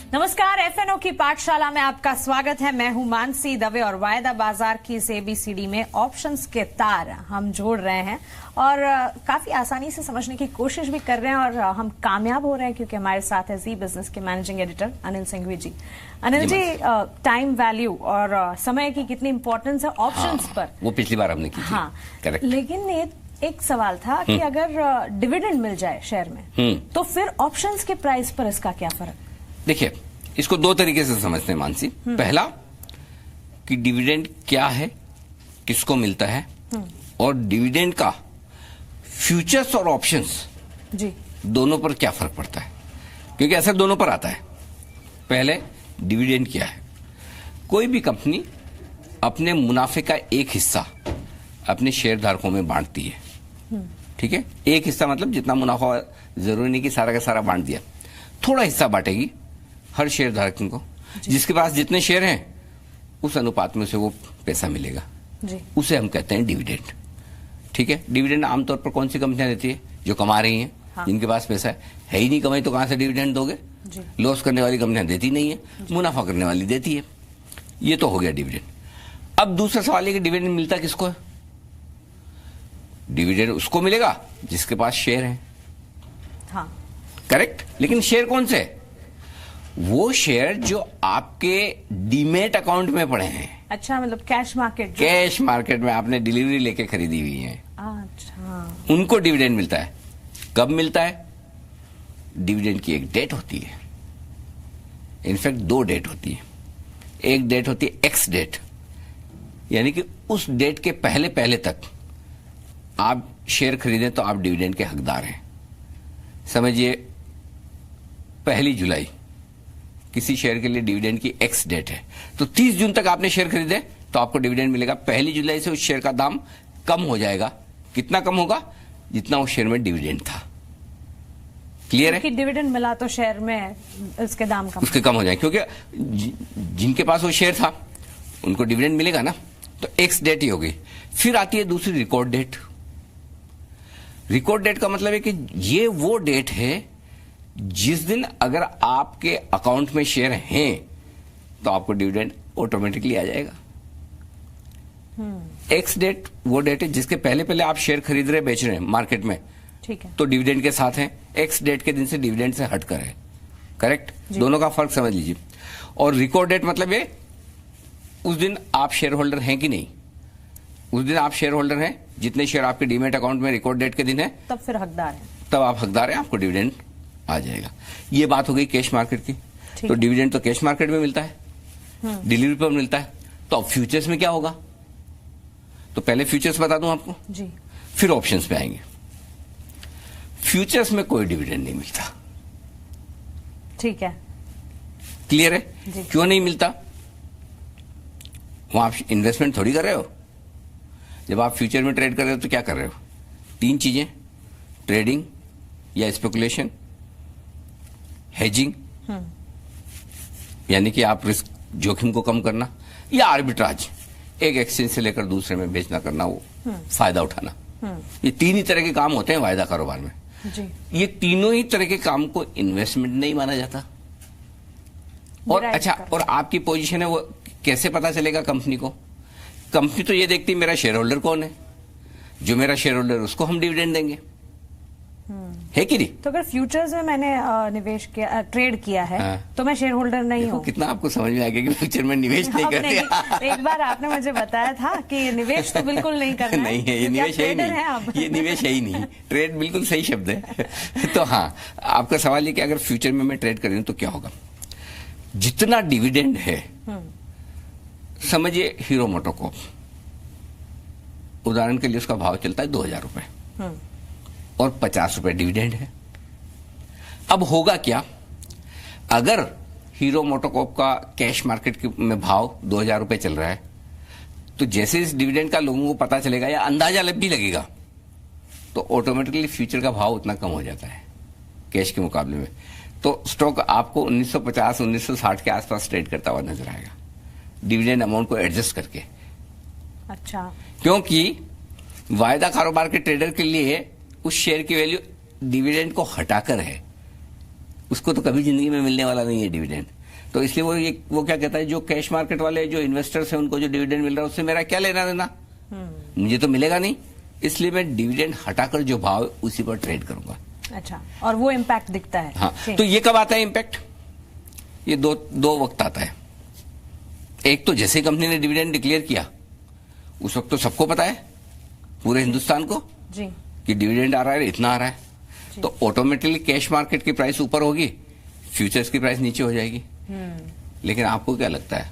नमस्कार, एफएनओ की पाठशाला में आपका स्वागत है। मैं हूं मानसी दवे और वायदा बाजार की इस एबीसीडी में ऑप्शंस के तार हम जोड़ रहे हैं और काफी आसानी से समझने की कोशिश भी कर रहे हैं और हम कामयाब हो रहे हैं क्योंकि हमारे साथ है जी बिजनेस के मैनेजिंग एडिटर अनिल सिंघवी जी। अनिल जी, टाइम वैल्यू और समय की कितनी इंपॉर्टेंस है ऑप्शंस पर, वो पिछली बार हमने की थी। हाँ, करेक्ट। लेकिन एक सवाल था कि अगर डिविडेंड मिल जाए शेयर में तो फिर ऑप्शंस के प्राइस पर इसका क्या फर्क? देखिए, इसको दो तरीके से समझते हैं मानसी। पहला कि डिविडेंड क्या है, किसको मिलता है, और डिविडेंड का फ्यूचर्स और ऑप्शंस जी दोनों पर क्या फर्क पड़ता है, क्योंकि असर दोनों पर आता है। पहले डिविडेंड क्या है। कोई भी कंपनी अपने मुनाफे का एक हिस्सा अपने शेयर धारकों में बांटती है, ठीक है। एक हिस्सा मतलब जितना मुनाफा, जरूरी नहीं कि सारा का सारा बांट दिया, थोड़ा हिस्सा बांटेगी हर शेयर धारक को। जिसके पास जितने शेयर हैं उस अनुपात में से वो पैसा मिलेगा जी। उसे हम कहते हैं डिविडेंड, ठीक है। डिविडेंड आमतौर पर कौन सी कंपनियां देती है? जो कमा रही हैं, हाँ। जिनके पास पैसा है ही नहीं, कमाई तो कहां से डिविडेंड दोगे? लॉस करने वाली कंपनियां देती नहीं है, मुनाफा करने वाली देती है। ये तो हो गया डिविडेंड। अब दूसरा सवाल है कि डिविडेंड मिलता किसको है? डिविडेंड उसको मिलेगा जिसके पास शेयर है, हाँ, करेक्ट। लेकिन शेयर कौन से? वो शेयर जो आपके डीमेट अकाउंट में पड़े हैं। अच्छा, मतलब कैश मार्केट? कैश मार्केट में आपने डिलीवरी लेके खरीदी हुई है, अच्छा, उनको डिविडेंड मिलता है। कब मिलता है? डिविडेंड की एक डेट होती है, इनफैक्ट दो डेट होती है। एक डेट होती है एक्स डेट, यानी कि उस डेट के पहले पहले तक आप शेयर खरीदें तो आप डिविडेंड के हकदार हैं। समझिए, 1 जुलाई किसी शेयर के लिए डिविडेंड की एक्स डेट है, तो 30 जून तक आपने शेयर खरीदे तो आपको डिविडेंड मिलेगा। 1 जुलाई से उस शेयर का दाम कम हो जाएगा। कितना कम होगा? जितना उस शेयर में डिविडेंड था। क्लियर है? डिविडेंड मिला तो शेयर में उसके दाम कम, उसके कम हो जाए, क्योंकि जिनके पास वो शेयर था उनको डिविडेंड मिलेगा ना, तो एक्स डेट ही होगी। फिर आती है दूसरी रिकॉर्ड डेट। रिकॉर्ड डेट का मतलब है कि ये वो डेट है जिस दिन अगर आपके अकाउंट में शेयर हैं तो आपको डिविडेंड ऑटोमेटिकली आ जाएगा। एक्स डेट वो डेट है जिसके पहले पहले आप शेयर खरीद रहे, बेच रहे हैं मार्केट में, ठीक है, तो डिविडेंड के साथ है। एक्स डेट के दिन से डिविडेंड से हटकर है, करेक्ट। दोनों का फर्क समझ लीजिए। और रिकॉर्ड डेट मतलब ये उस दिन आप शेयर होल्डर हैं कि नहीं, उस दिन आप शेयर होल्डर हैं, जितने शेयर आपके डीमेट अकाउंट में रिकॉर्ड डेट के दिन है, तब फिर हकदार है, तब आप हकदार हैं, आपको डिविडेंड आ जाएगा। ये बात हो गई कैश मार्केट की। तो डिविडेंड तो कैश मार्केट में मिलता है, डिलीवरी पर मिलता है। तो अब फ्यूचर्स में क्या होगा? तो पहले फ्यूचर्स बता दूं आपको जी, फिर ऑप्शंस पे आएंगे। फ्यूचर्स में कोई डिविडेंड नहीं मिलता, ठीक है, क्लियर है? क्यों नहीं मिलता? वहां आप इन्वेस्टमेंट थोड़ी कर रहे हो। जब आप फ्यूचर में ट्रेड कर रहे हो तो क्या कर रहे हो? 3 चीजें, ट्रेडिंग या स्पेकुलेशन, हेजिंग यानी कि आप रिस्क जोखिम को कम करना, या आर्बिट्राज, एक एक्सचेंज से लेकर दूसरे में बेचना करना, वो फायदा उठाना। ये 3 ही तरह के काम होते हैं वायदा कारोबार में जी। ये तीनों ही तरह के काम को इन्वेस्टमेंट नहीं माना जाता। और अच्छा, और आपकी पोजीशन है वो कैसे पता चलेगा कंपनी को? कंपनी तो ये देखती मेरा शेयर होल्डर कौन है, जो मेरा शेयर होल्डर उसको हम डिविडेंड देंगे, है कि नहीं? तो अगर फ्यूचर्स में मैंने निवेश किया, ट्रेड किया है, हाँ, तो मैं शेयर होल्डर नहीं हूँ। कितना आपको समझ में आएगा कि फ्यूचर में निवेश नहीं करते? एक बार आपने मुझे बताया था कि निवेश तो बिल्कुल नहीं करना नहीं है, ये निवेश है ही नहीं, ये निवेश है ही नहीं। ट्रेड बिल्कुल सही शब्द है। तो हाँ, आपका सवाल ये कि अगर फ्यूचर में मैं ट्रेड कर रही हूँ तो क्या होगा? जितना डिविडेंड है, समझिए हीरो मोटोकॉर्प, उदाहरण के लिए उसका भाव चलता है 2000 रुपए और 50 रुपए डिविडेंड है। अब होगा क्या? अगर हीरो मोटोकॉर्प का कैश मार्केट में भाव 2000 रुपए चल रहा है, तो जैसे इस डिविडेंड का लोगों को पता चलेगा या अंदाजा भी लगेगा, तो ऑटोमेटिकली फ्यूचर का भाव उतना कम हो जाता है कैश के मुकाबले में। तो स्टॉक आपको 1950 1960 के आसपास ट्रेड करता हुआ नजर आएगा, डिविडेंड अमाउंट को एडजस्ट करके। अच्छा, क्योंकि वायदा कारोबार के ट्रेडर के लिए उस शेयर की वैल्यू डिविडेंड को हटाकर है, उसको तो कभी जिंदगी में मिलने वाला नहीं है डिविडेंड। तो इसलिए वो क्या कहता है, जो कैश मार्केट वाले जो इन्वेस्टर्स हैं उनको जो डिविडेंड मिल रहा है उससे मेरा क्या लेना देना, मुझे तो मिलेगा नहीं, इसलिए मैं डिविडेंड हटाकर जो भाव है उसी पर ट्रेड करूंगा। अच्छा, और वो इम्पैक्ट दिखता है। हाँ, तो ये कब आता है इम्पैक्ट? ये दो वक्त आता है। एक तो जैसे कंपनी ने डिविडेंड डिक्लेयर किया उस वक्त तो सबको पता है, पूरे हिंदुस्तान को जी, कि डिविडेंड आ रहा है, इतना आ रहा है, तो ऑटोमेटिकली कैश मार्केट की प्राइस ऊपर होगी, फ्यूचर्स की प्राइस नीचे हो जाएगी। लेकिन आपको क्या लगता है,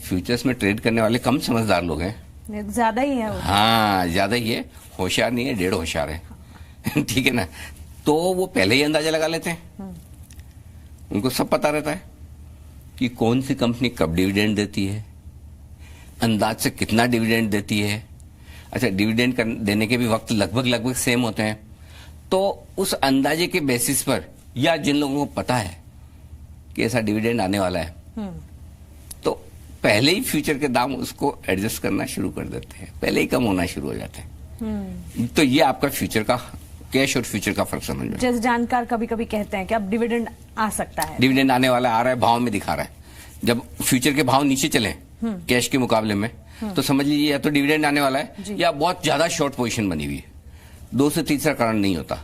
फ्यूचर्स में ट्रेड करने वाले कम समझदार लोग हैं, ज्यादा ही है वो। हाँ, ज्यादा ही है, होशियार नहीं है, डेढ़ होशियार है। ठीक है ना, तो वो पहले ही अंदाजा लगा लेते हैं, उनको सब पता रहता है कि कौन सी कंपनी कब डिविडेंड देती है, अंदाज से कितना डिविडेंड देती है। अच्छा, डिविडेंड देने के भी वक्त लगभग सेम होते हैं, तो उस अंदाजे के बेसिस पर, या जिन लोगों को पता है कि ऐसा डिविडेंड आने वाला है, तो पहले ही फ्यूचर के दाम उसको एडजस्ट करना शुरू कर देते हैं, पहले ही कम होना शुरू हो जाते हैं। तो ये आपका फ्यूचर का, कैश और फ्यूचर का फर्क समझ में। जैसे जानकार कभी कभी कहते हैं कि अब डिविडेंड आ सकता है, डिविडेंड आने वाला, आ रहा है, भाव में दिखा रहा है। जब फ्यूचर के भाव नीचे चले कैश के मुकाबले में, तो समझ लीजिए या तो डिविडेंड आने वाला है या बहुत ज्यादा शॉर्ट पोजीशन बनी हुई है। दो से तीसरा कारण नहीं होता।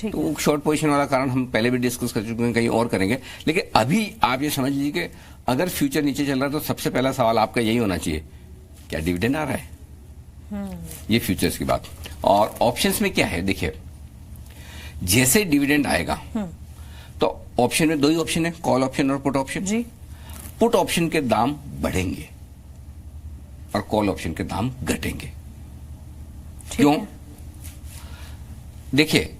तो शॉर्ट पोजीशन वाला कारण हम पहले भी डिस्कस कर चुके हैं, कहीं और करेंगे। लेकिन अभी आप ये समझ लीजिए कि अगर फ्यूचर नीचे चल रहा है तो सबसे पहला सवाल आपका यही होना चाहिए, क्या डिविडेंड आ रहा है? ये फ्यूचर्स की बात। और ऑप्शंस में क्या है, देखिए जैसे डिविडेंड आएगा तो ऑप्शन में दो ही ऑप्शन है, कॉल ऑप्शन और पुट ऑप्शन जी। पुट ऑप्शन के दाम बढ़ेंगे और कॉल ऑप्शन के दाम घटेंगे। क्यों? देखिए,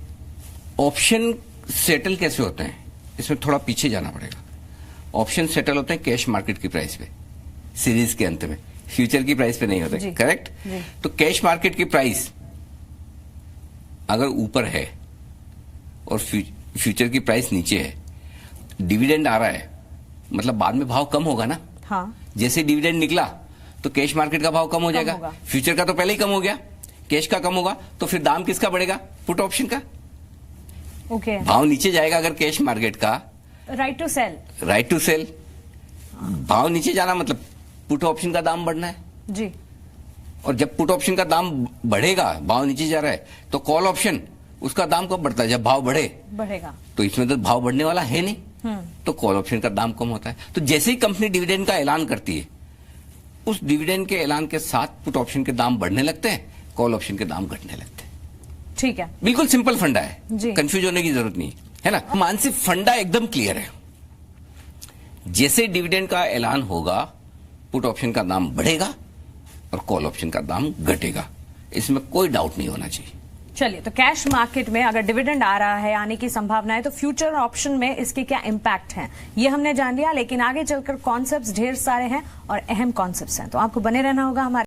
ऑप्शन सेटल कैसे होते हैं, इसमें थोड़ा पीछे जाना पड़ेगा। ऑप्शन सेटल होते हैं कैश मार्केट की प्राइस पे, सीरीज के अंत में, फ्यूचर की प्राइस पे नहीं होते, करेक्ट? तो कैश मार्केट की प्राइस अगर ऊपर है और फ्यूचर की प्राइस नीचे है, डिविडेंड आ रहा है, मतलब बाद में भाव कम होगा ना। हाँ। जैसे डिविडेंड निकला तो कैश मार्केट का भाव कम हो जाएगा, फ्यूचर का तो पहले ही कम हो गया, कैश का कम होगा, तो फिर दाम किसका बढ़ेगा? पुट ऑप्शन का। ओके। भाव नीचे जाएगा अगर कैश मार्केट का, right to sell, right to sell, भाव नीचे जाना मतलब पुट ऑप्शन का दाम बढ़ना है जी। और जब पुट ऑप्शन का दाम बढ़ेगा, भाव नीचे जा रहा है, तो कॉल ऑप्शन उसका दाम कब बढ़ता है? जब भाव बढ़ेगा। तो इसमें तो भाव बढ़ने वाला है नहीं, तो कॉल ऑप्शन का दाम कम होता है। तो जैसे ही कंपनी डिविडेंड का ऐलान करती है, उस डिविडेंड के ऐलान के साथ पुट ऑप्शन के दाम बढ़ने लगते हैं, कॉल ऑप्शन के दाम घटने लगते हैं। ठीक है, बिल्कुल सिंपल फंडा है, कंफ्यूज होने की जरूरत नहीं है ना। मानसिक फंडा एकदम क्लियर है। जैसे डिविडेंड का ऐलान होगा, पुट ऑप्शन का दाम बढ़ेगा और कॉल ऑप्शन का दाम घटेगा, इसमें कोई डाउट नहीं होना चाहिए। चलिए, तो कैश मार्केट में अगर डिविडेंड आ रहा है, आने की संभावना है, तो फ्यूचर ऑप्शन में इसके क्या इम्पैक्ट हैं, ये हमने जान लिया। लेकिन आगे चलकर कॉन्सेप्ट्स ढेर सारे हैं और अहम कॉन्सेप्ट्स हैं, तो आपको बने रहना होगा हमारे